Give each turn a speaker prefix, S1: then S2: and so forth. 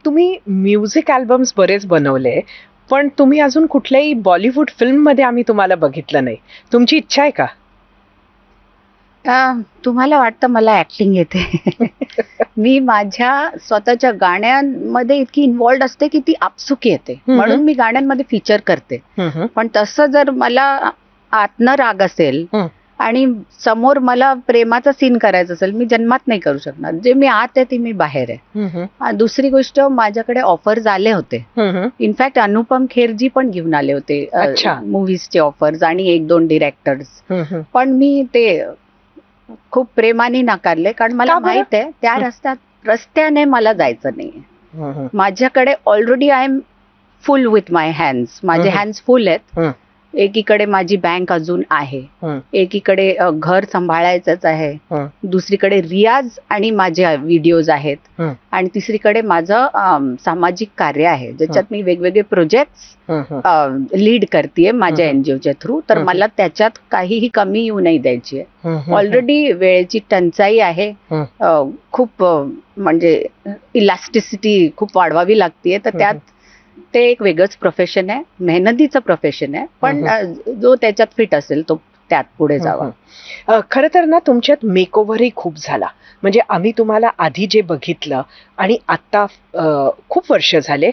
S1: तुम्ही music albums बरेच बनवले, पण तुम्ही अजून कुठल्याही बॉलिवूड फिल्ममध्ये आम्ही तुम्हाला बघितलं नाही. तुमची इच्छा आहे का?
S2: तुम्हाला वाटतं मला ऍक्टिंग येते. मी माझ्या स्वतःच्या गाण्यांमध्ये इतकी इन्व्हॉल्ड असते की ती आपसुकी येते, म्हणून मी गाण्यांमध्ये फीचर करते. पण तसं जर मला आतनं राग असेल आणि समोर मला प्रेमाचा सीन करायचा असेल, मी जन्मात नाही करू शकणार. जे मी आत आहे ती मी बाहेर आहे. दुसरी गोष्ट, माझ्याकडे ऑफर्स आले होते. इनफॅक्ट अनुपम खेरजी पण घेऊन आले होते
S1: अच्छा.
S2: मूवीजचे ऑफर्स आणि 1-2 डिरेक्टर्स. पण मी ते खूप प्रेमाने नाकारले, कारण मला
S1: का बरं?
S2: माहित आहे त्या रस्त्याने मला जायचं नाहीये. माझ्याकडे already I am full with my hands. माझे हँड्स फुल आहेत. एकीकडे माझी बँक अजून आहे, एकीकडे घर सांभाळायचंच आहे, दुसरीकडे रियाज आणि माझे व्हिडिओज आहेत, आणि तिसरीकडे माझं सामाजिक कार्य आहे, ज्याच्यात मी वेगवेगळे प्रोजेक्ट लीड करतेय माझ्या एनजीओच्या थ्रू. तर मला त्याच्यात काहीही कमी येऊ नाही द्यायची आहे. ऑलरेडी वेळेची टंचाई आहे. खूप म्हणजे इलास्टिसिटी खूप वाढवावी लागतेय. तर त्यात ते एक वेगळंच प्रोफेशन आहे, मेहनतीचं प्रोफेशन आहे. पण जो त्याच्यात फिट असेल तो त्यात पुढे जावा.
S1: खरं तर ना तुमच्यात मेकओव्हरही खूप झाला. म्हणजे आम्ही तुम्हाला आधी जे बघितलं आणि आता खूप वर्ष झाले,